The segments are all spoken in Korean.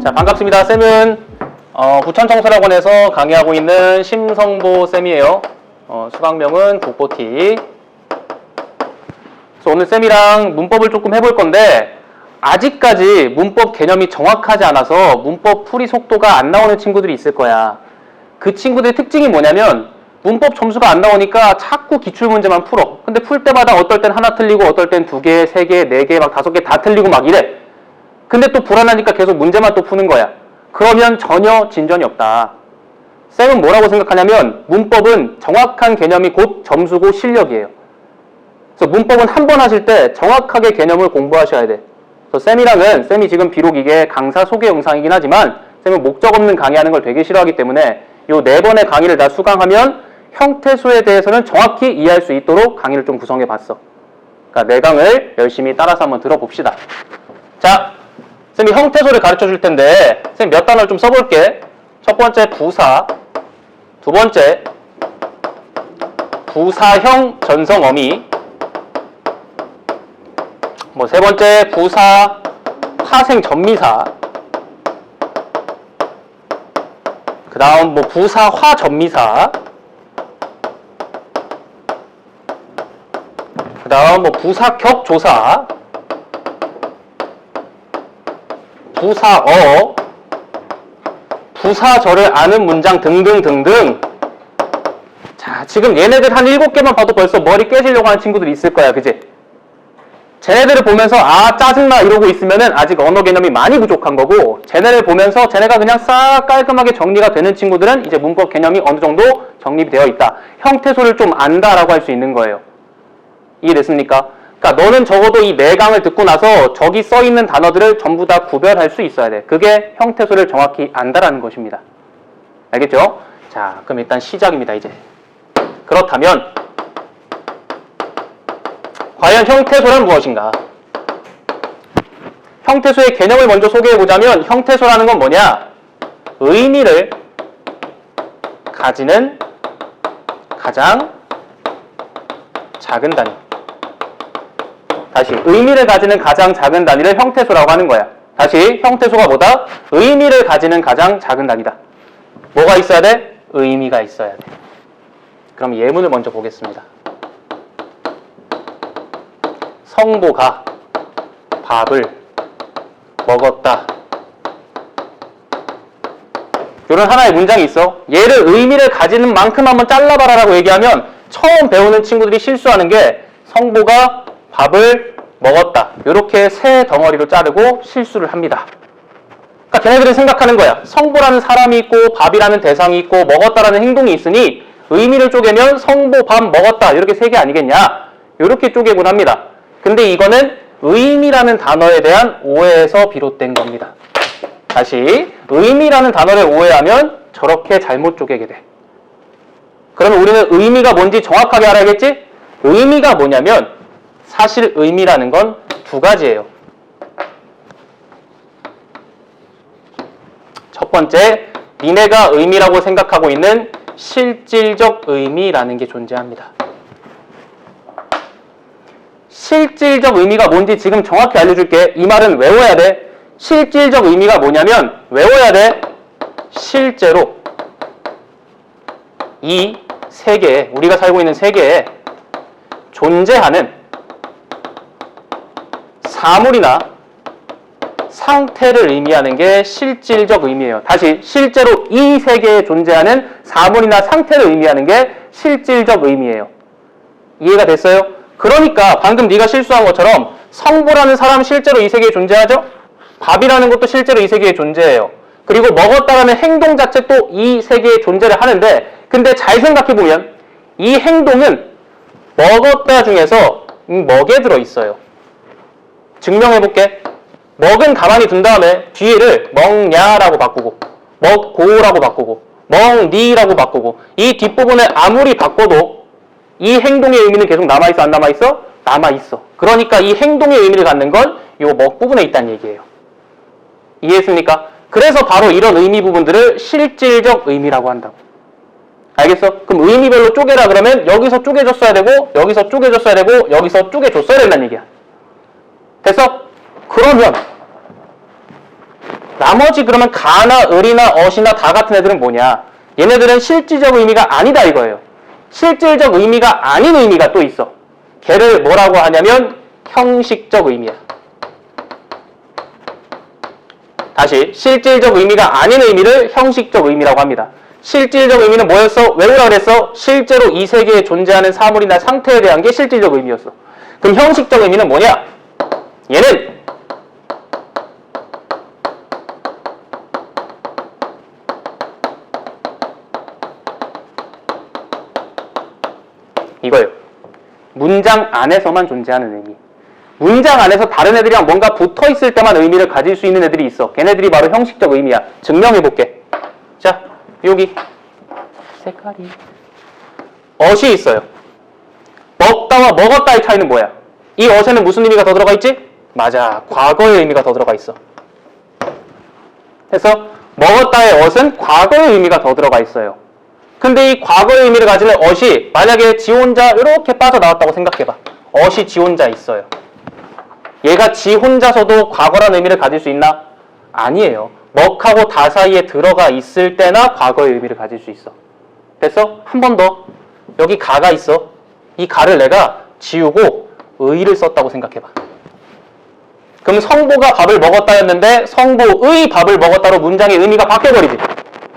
자, 반갑습니다. 쌤은 부천청소학원에서 강의하고 있는 심성보 쌤이에요. 수강명은 국보티. 그래서 오늘 쌤이랑 문법을 조금 해볼 건데 아직까지 문법 개념이 정확하지 않아서 문법 풀이 속도가 안 나오는 친구들이 있을 거야. 그 친구들의 특징이 뭐냐면 문법 점수가 안 나오니까 자꾸 기출문제만 풀어. 근데 풀 때마다 어떨 땐 하나 틀리고 어떨 땐 2개, 3개, 4개, 막 5개 다 틀리고 막 이래. 근데 또 불안하니까 계속 문제만 또 푸는 거야. 그러면 전혀 진전이 없다. 쌤은 뭐라고 생각하냐면 문법은 정확한 개념이 곧 점수고 실력이에요. 그래서 문법은 한 번 하실 때 정확하게 개념을 공부하셔야 돼. 그래서 쌤이랑은 쌤이 지금 비록 이게 강사 소개 영상이긴 하지만 쌤은 목적 없는 강의하는 걸 되게 싫어하기 때문에 요 4번의 강의를 다 수강하면 형태소에 대해서는 정확히 이해할 수 있도록 강의를 좀 구성해 봤어. 그러니까 4강을 열심히 따라서 한번 들어봅시다. 자, 쌤이 형태소를 가르쳐 줄 텐데 쌤 몇 단어를 좀 써볼게. 첫 번째 부사, 두 번째 부사형 전성어미, 세 번째 부사 파생 전미사, 그 다음 부사화 전미사, 그 다음 부사격 조사, 부사어, 부사절을 아는 문장 등등등등. 자, 지금 얘네들 한 7개만 봐도 벌써 머리 깨지려고 하는 친구들이 있을 거야, 그지? 쟤네들을 보면서 아 짜증나 이러고 있으면은 아직 언어 개념이 많이 부족한 거고, 쟤네를 보면서 쟤네가 그냥 싹 깔끔하게 정리가 되는 친구들은 이제 문법 개념이 어느 정도 정립되어 있다. 형태소를 좀 안다라고 할 수 있는 거예요. 이해됐습니까? 그러니까 너는 적어도 이 4강을 듣고 나서 저기 써있는 단어들을 전부 다 구별할 수 있어야 돼. 그게 형태소를 정확히 안다라는 것입니다. 알겠죠? 자, 그럼 일단 시작입니다, 이제. 그렇다면 과연 형태소란 무엇인가? 형태소의 개념을 먼저 소개해보자면 형태소라는 건 뭐냐? 의미를 가지는 가장 작은 단위. 다시, 의미를 가지는 가장 작은 단위를 형태소라고 하는 거야. 다시, 형태소가 뭐다? 의미를 가지는 가장 작은 단위다. 뭐가 있어야 돼? 의미가 있어야 돼. 그럼 예문을 먼저 보겠습니다. 성보가 밥을 먹었다. 이런 하나의 문장이 있어. 얘를 의미를 가지는 만큼 한번 잘라봐라 라고 얘기하면 처음 배우는 친구들이 실수하는 게 성보가 밥을 먹었다. 이렇게 세 덩어리로 자르고 실수를 합니다. 그러니까 걔네들은 생각하는 거야. 성보라는 사람이 있고 밥이라는 대상이 있고 먹었다라는 행동이 있으니 의미를 쪼개면 성보 밥 먹었다. 이렇게 세 개 아니겠냐. 이렇게 쪼개곤 합니다. 근데 이거는 의미라는 단어에 대한 오해에서 비롯된 겁니다. 다시, 의미라는 단어를 오해하면 저렇게 잘못 쪼개게 돼. 그러면 우리는 의미가 뭔지 정확하게 알아야겠지? 의미가 뭐냐면 사실 의미라는 건 2가지예요. 첫 번째, 니네가 의미라고 생각하고 있는 실질적 의미라는 게 존재합니다. 실질적 의미가 뭔지 지금 정확히 알려줄게. 이 말은 외워야 돼. 실질적 의미가 뭐냐면 외워야 돼. 실제로 이 세계에, 우리가 살고 있는 세계에 존재하는 사물이나 상태를 의미하는 게 실질적 의미예요. 다시, 실제로 이 세계에 존재하는 사물이나 상태를 의미하는 게 실질적 의미예요. 이해가 됐어요? 그러니까 방금 네가 실수한 것처럼 성보라는 사람 실제로 이 세계에 존재하죠? 밥이라는 것도 실제로 이 세계에 존재해요. 그리고 먹었다라는 행동 자체 또 이 세계에 존재를 하는데, 근데 잘 생각해보면 이 행동은 먹었다 중에서 먹에 들어있어요. 증명해볼게. 먹은 가만히 둔 다음에 뒤에를 먹냐라고 바꾸고 먹고라고 바꾸고 먹니라고 바꾸고 이 뒷부분을 아무리 바꿔도 이 행동의 의미는 계속 남아있어 안 남아있어? 남아있어. 그러니까 이 행동의 의미를 갖는 건 이 먹 부분에 있다는 얘기예요. 이해했습니까? 그래서 바로 이런 의미 부분들을 실질적 의미라고 한다고. 알겠어? 그럼 의미별로 쪼개라 그러면 여기서 쪼개줬어야 되고 여기서 쪼개줬어야 되고 여기서 쪼개줬어야 된다는 얘기야. 됐어? 그러면 나머지 그러면 가나 을이나 엇이나 다 같은 애들은 뭐냐? 얘네들은 실질적 의미가 아니다 이거예요. 실질적 의미가 아닌 의미가 또 있어. 걔를 뭐라고 하냐면 형식적 의미야. 다시 실질적 의미가 아닌 의미를 형식적 의미라고 합니다. 실질적 의미는 뭐였어? 외우라 그랬어? 실제로 이 세계에 존재하는 사물이나 상태에 대한 게 실질적 의미였어. 그럼 형식적 의미는 뭐냐? 얘는 이거예요. 문장 안에서만 존재하는 의미. 문장 안에서 다른 애들이랑 뭔가 붙어있을 때만 의미를 가질 수 있는 애들이 있어. 걔네들이 바로 형식적 의미야. 증명해볼게. 자, 여기 색깔이 엇이 있어요. 먹다와 먹었다의 차이는 뭐야? 이 엇에는 무슨 의미가 더 들어가 있지? 맞아, 과거의 의미가 더 들어가 있어. 그래서 먹었다의 엇은 과거의 의미가 더 들어가 있어요. 근데 이 과거의 의미를 가지는 엇이 만약에 지 혼자 이렇게 빠져나왔다고 생각해봐. 엇이 지 혼자 있어요. 얘가 지 혼자서도 과거라는 의미를 가질 수 있나? 아니에요. 먹하고 다 사이에 들어가 있을 때나 과거의 의미를 가질 수 있어. 됐어? 한 번 더. 여기 가가 있어. 이 가를 내가 지우고 의를 썼다고 생각해봐. 그럼 성보가 밥을 먹었다였는데 성보의 밥을 먹었다로 문장의 의미가 바뀌어버리지.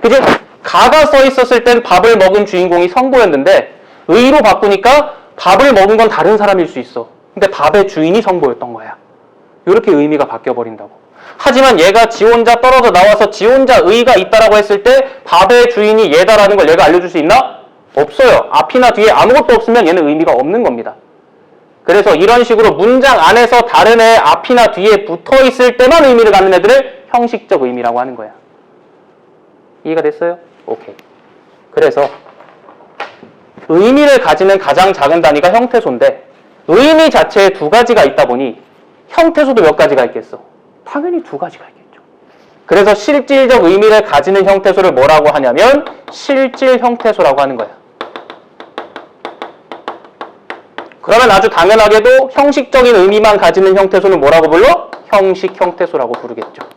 그지? 가가 써 있었을 땐 밥을 먹은 주인공이 성보였는데 의로 바꾸니까 밥을 먹은 건 다른 사람일 수 있어. 근데 밥의 주인이 성보였던 거야. 이렇게 의미가 바뀌어버린다고. 하지만 얘가 지 혼자 떨어져 나와서 지 혼자 의가 있다라고 했을 때 밥의 주인이 얘다라는 걸 얘가 알려줄 수 있나? 없어요. 앞이나 뒤에 아무것도 없으면 얘는 의미가 없는 겁니다. 그래서 이런 식으로 문장 안에서 다른 애 앞이나 뒤에 붙어있을 때만 의미를 갖는 애들을 형식적 의미라고 하는 거야. 이해가 됐어요? 오케이. 그래서 의미를 가지는 가장 작은 단위가 형태소인데 의미 자체에 두 가지가 있다 보니 형태소도 몇 가지가 있겠어? 당연히 두 가지가 있겠죠. 그래서 실질적 의미를 가지는 형태소를 뭐라고 하냐면 실질 형태소라고 하는 거야. 그러면 아주 당연하게도 형식적인 의미만 가지는 형태소는 뭐라고 불러? 형식 형태소라고 부르겠죠.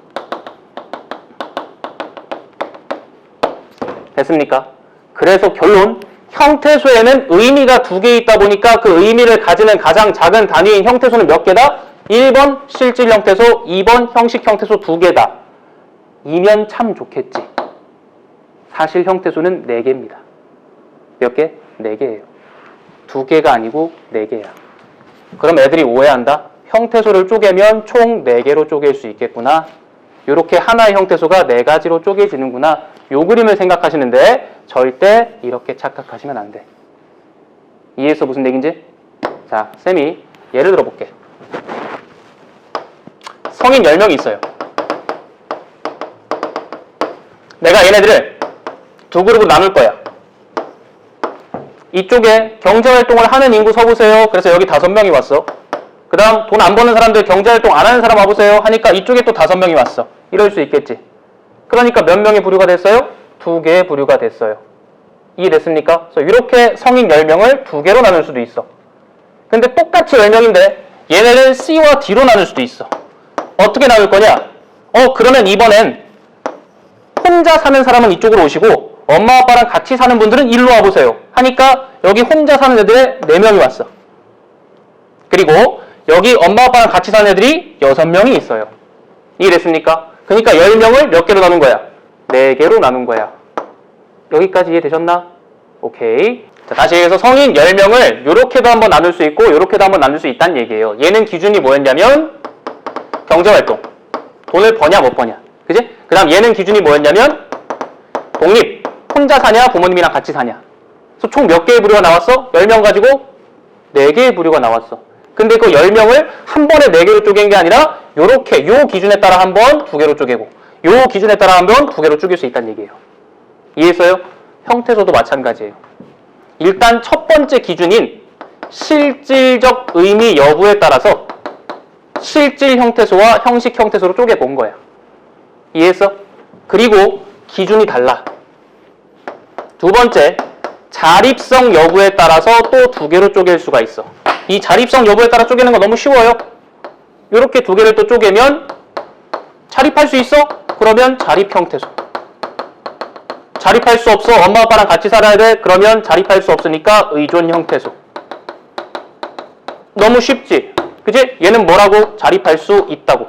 됐습니까? 그래서 결론, 형태소에는 의미가 두 개 있다 보니까 그 의미를 가지는 가장 작은 단위인 형태소는 몇 개다? 1번 실질 형태소, 2번 형식 형태소 두 개다. 이면 참 좋겠지. 사실 형태소는 4개입니다. 몇 개? 4개예요. 2개가 아니고 4개야. 그럼 애들이 오해한다. 형태소를 쪼개면 총 4개로 쪼갤 수 있겠구나. 이렇게 하나의 형태소가 4가지로 쪼개지는구나. 요 그림을 생각하시는데 절대 이렇게 착각하시면 안 돼. 이해했어? 무슨 얘기인지? 자, 쌤이 예를 들어 볼게. 성인 10명이 있어요. 내가 얘네들을 두 그룹으로 나눌 거야. 이쪽에 경제활동을 하는 인구 서보세요. 그래서 여기 5명이 왔어. 그 다음 돈 안 버는 사람들 경제활동 안 하는 사람 와보세요. 하니까 이쪽에 또 5명이 왔어. 이럴 수 있겠지. 그러니까 몇 명의 부류가 됐어요? 2개의 부류가 됐어요. 이해됐습니까? 그래서 이렇게 성인 10명을 2개로 나눌 수도 있어. 근데 똑같이 10명인데 얘네를 C와 D로 나눌 수도 있어. 어떻게 나눌 거냐? 그러면 이번엔 혼자 사는 사람은 이쪽으로 오시고 엄마 아빠랑 같이 사는 분들은 일로 와보세요. 하니까 여기 혼자 사는 애들에 4명이 왔어. 그리고 여기 엄마 아빠랑 같이 사는 애들이 6명이 있어요. 이해됐습니까? 그러니까 10명을 몇 개로 나눈 거야? 4개로 나눈 거야. 여기까지 이해되셨나? 오케이. 자, 다시 해서 성인 10명을 요렇게도 한번 나눌 수 있고 요렇게도 한번 나눌 수 있다는 얘기예요. 얘는 기준이 뭐였냐면 경제활동. 돈을 버냐 못 버냐. 그지? 그 다음 얘는 기준이 뭐였냐면 독립. 혼자 사냐 부모님이랑 같이 사냐. 그래서 총 몇 개의 부류가 나왔어? 10명 가지고 4개의 부류가 나왔어. 근데 그 10명을 한 번에 4개로 쪼갠 게 아니라 요렇게 요 기준에 따라 한 번 2개로 쪼개고 요 기준에 따라 한 번 2개로 쪼갤 수 있다는 얘기예요. 이해했어요? 형태소도 마찬가지예요. 일단 첫 번째 기준인 실질적 의미 여부에 따라서 실질 형태소와 형식 형태소로 쪼개본 거야. 이해했어? 그리고 기준이 달라. 두 번째, 자립성 여부에 따라서 또 2개로 쪼갤 수가 있어. 이 자립성 여부에 따라 쪼개는 거 너무 쉬워요. 이렇게 2개를 또 쪼개면 자립할 수 있어? 그러면 자립형태소. 자립할 수 없어. 엄마 아빠랑 같이 살아야 돼. 그러면 자립할 수 없으니까 의존형태소. 너무 쉽지? 그치? 얘는 뭐라고? 자립할 수 있다고.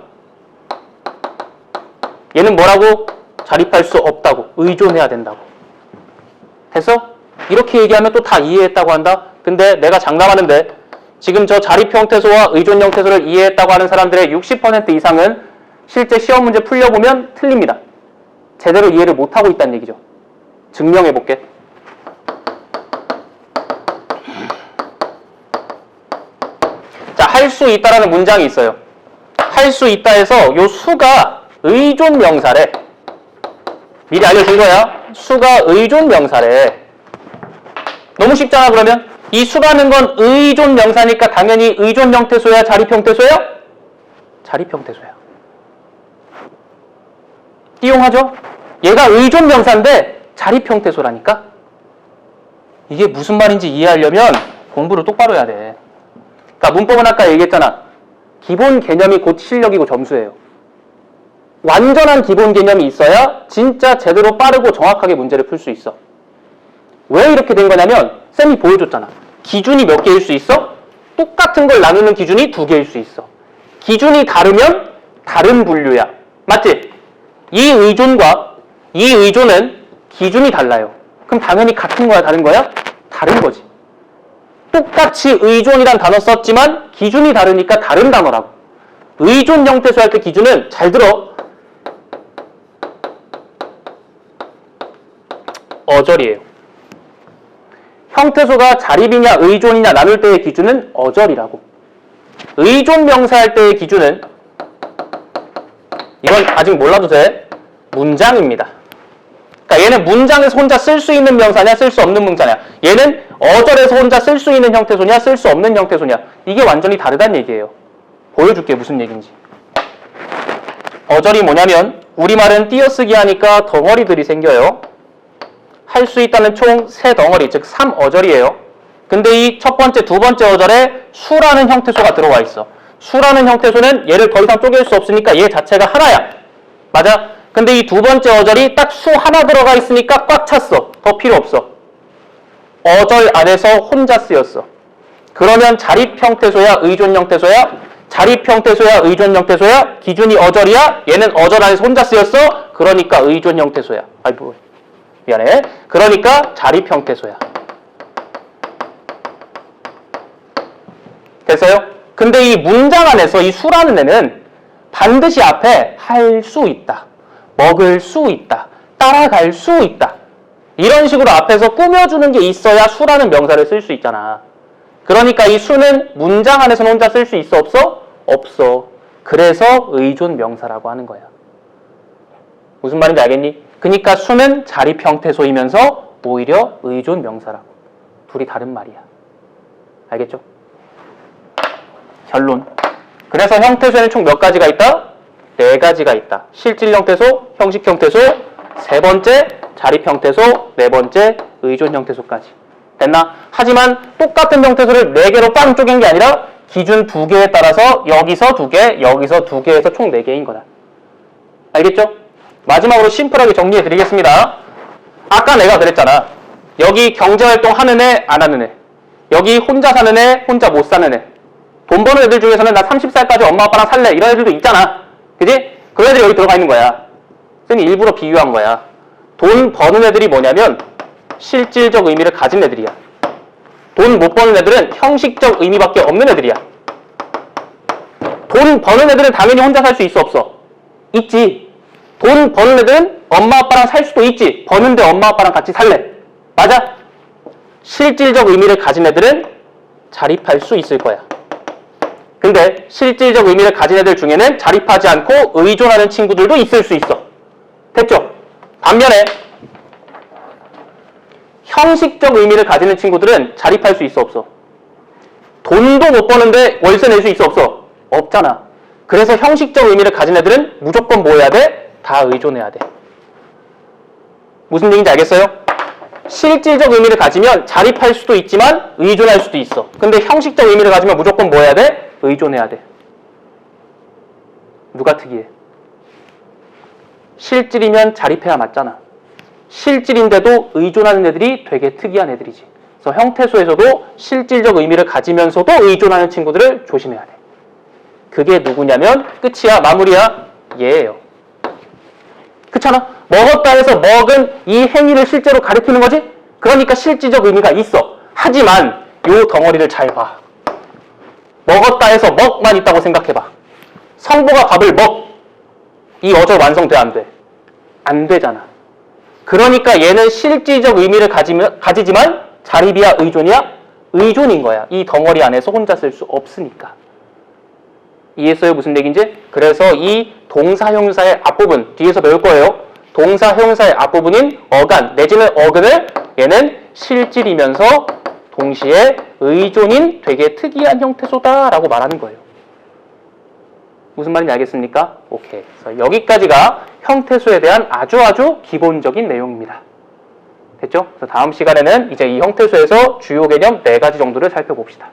얘는 뭐라고? 자립할 수 없다고. 의존해야 된다고. 됐어? 이렇게 얘기하면 또 다 이해했다고 한다? 근데 내가 장담하는데 지금 저 자립형태소와 의존형태소를 이해했다고 하는 사람들의 60% 이상은 실제 시험 문제 풀려보면 틀립니다. 제대로 이해를 못하고 있다는 얘기죠. 증명해볼게. 자, 할 수 있다라는 문장이 있어요. 할 수 있다 해서 요 수가 의존명사래. 미리 알려준 거야. 수가 의존명사래. 너무 쉽잖아. 그러면 이 수라는 건 의존명사니까 당연히 의존형태소야, 자립형태소야? 자립형태소야. 띠용하죠? 얘가 의존명사인데 자립형태소라니까? 이게 무슨 말인지 이해하려면 공부를 똑바로 해야 돼. 그러니까 문법은 아까 얘기했잖아. 기본 개념이 곧 실력이고 점수예요. 완전한 기본 개념이 있어야 진짜 제대로 빠르고 정확하게 문제를 풀 수 있어. 왜 이렇게 된 거냐면 쌤이 보여줬잖아. 기준이 몇 개일 수 있어? 똑같은 걸 나누는 기준이 2개일 수 있어. 기준이 다르면 다른 분류야. 맞지? 이 의존과 이 의존은 기준이 달라요. 그럼 당연히 같은 거야, 다른 거야? 다른 거지. 똑같이 의존이란 단어 썼지만 기준이 다르니까 다른 단어라고. 의존 형태소 할 때 기준은 잘 들어. 어절이에요. 형태소가 자립이냐 의존이냐 나눌 때의 기준은 어절이라고. 의존 명사 할 때의 기준은 이건 아직 몰라도 돼. 문장입니다. 그러니까 얘는 문장에서 혼자 쓸 수 있는 명사냐 쓸 수 없는 문장이냐. 얘는 어절에서 혼자 쓸 수 있는 형태소냐 쓸 수 없는 형태소냐. 이게 완전히 다르다는 얘기예요. 보여줄게 무슨 얘기인지. 어절이 뭐냐면 우리말은 띄어쓰기 하니까 덩어리들이 생겨요. 할 수 있다는 총 3덩어리, 즉 3어절이에요. 근데 이 첫 번째, 두 번째 어절에 수라는 형태소가 들어와 있어. 수라는 형태소는 얘를 더 이상 쪼갤 수 없으니까 얘 자체가 하나야. 맞아? 근데 이 두 번째 어절이 딱 수 하나 들어가 있으니까 꽉 찼어. 더 필요 없어. 어절 안에서 혼자 쓰였어. 그러면 자립 형태소야, 의존 형태소야? 자립 형태소야, 의존 형태소야? 기준이 어절이야? 얘는 어절 안에서 혼자 쓰였어? 그러니까 의존 형태소야. 아이고, 미안해. 그러니까 자립 형태소야. 됐어요? 근데 이 문장 안에서 이 수라는 애는 반드시 앞에 할 수 있다, 먹을 수 있다, 따라갈 수 있다, 이런 식으로 앞에서 꾸며주는 게 있어야 수라는 명사를 쓸 수 있잖아. 그러니까 이 수는 문장 안에서는 혼자 쓸 수 있어 없어? 없어. 그래서 의존 명사라고 하는 거야. 무슨 말인지 알겠니? 그러니까 수는 자립 형태소이면서 오히려 의존 명사라고. 둘이 다른 말이야. 알겠죠? 결론. 그래서 형태소에는 총 몇 가지가 있다? 4가지가 있다. 실질 형태소, 형식 형태소, 3번째 자립 형태소, 4번째 의존 형태소까지. 됐나? 하지만 똑같은 형태소를 4개로 빵 쪼갠 게 아니라 기준 2개에 따라서 여기서 2개, 여기서 2개에서 총 4개인 거다. 알겠죠? 마지막으로 심플하게 정리해 드리겠습니다. 아까 내가 그랬잖아. 여기 경제활동 하는 애, 안 하는 애. 여기 혼자 사는 애, 혼자 못 사는 애. 돈 버는 애들 중에서는 나 30살까지 엄마 아빠랑 살래, 이런 애들도 있잖아. 그지? 그런 애들이 여기 들어가 있는 거야. 쌤이 일부러 비유한 거야. 돈 버는 애들이 뭐냐면 실질적 의미를 가진 애들이야. 돈 못 버는 애들은 형식적 의미밖에 없는 애들이야. 돈 버는 애들은 당연히 혼자 살 수 있어 없어? 있지. 돈 버는 애들은 엄마 아빠랑 살 수도 있지. 버는데 엄마 아빠랑 같이 살래. 맞아? 실질적 의미를 가진 애들은 자립할 수 있을 거야. 근데 실질적 의미를 가진 애들 중에는 자립하지 않고 의존하는 친구들도 있을 수 있어. 됐죠? 반면에 형식적 의미를 가지는 친구들은 자립할 수 있어 없어? 돈도 못 버는데 월세 낼 수 있어 없어? 없잖아. 그래서 형식적 의미를 가진 애들은 무조건 뭐 해야 돼? 다 의존해야 돼. 무슨 얘기인지 알겠어요? 실질적 의미를 가지면 자립할 수도 있지만 의존할 수도 있어. 근데 형식적 의미를 가지면 무조건 뭐 해야 돼? 의존해야 돼. 누가 특이해? 실질이면 자립해야 맞잖아. 실질인데도 의존하는 애들이 되게 특이한 애들이지. 그래서 형태소에서도 실질적 의미를 가지면서도 의존하는 친구들을 조심해야 돼. 그게 누구냐면 끝이야, 마무리야, 얘예요. 그렇잖아? 먹었다 해서 먹은 이 행위를 실제로 가리키는 거지? 그러니까 실질적 의미가 있어. 하지만 요 덩어리를 잘 봐. 먹었다 해서 먹만 있다고 생각해봐. 성보가 밥을 먹. 이 어절 완성돼, 안 돼? 안 되잖아. 그러니까 얘는 실질적 의미를 가지지만 자립이야, 의존이야? 의존인 거야. 이 덩어리 안에서 혼자 쓸 수 없으니까. 이해했어요? 무슨 얘기인지? 그래서 이 동사 형용사의 앞부분, 뒤에서 배울 거예요. 동사 형용사의 앞부분인 어간 내지는 어근을 얘는 실질이면서 동시에 의존인 되게 특이한 형태소다라고 말하는 거예요. 무슨 말인지 알겠습니까? 오케이. 그래서 여기까지가 형태소에 대한 아주 기본적인 내용입니다. 됐죠? 그래서 다음 시간에는 이제 이 형태소에서 주요 개념 4가지 정도를 살펴봅시다.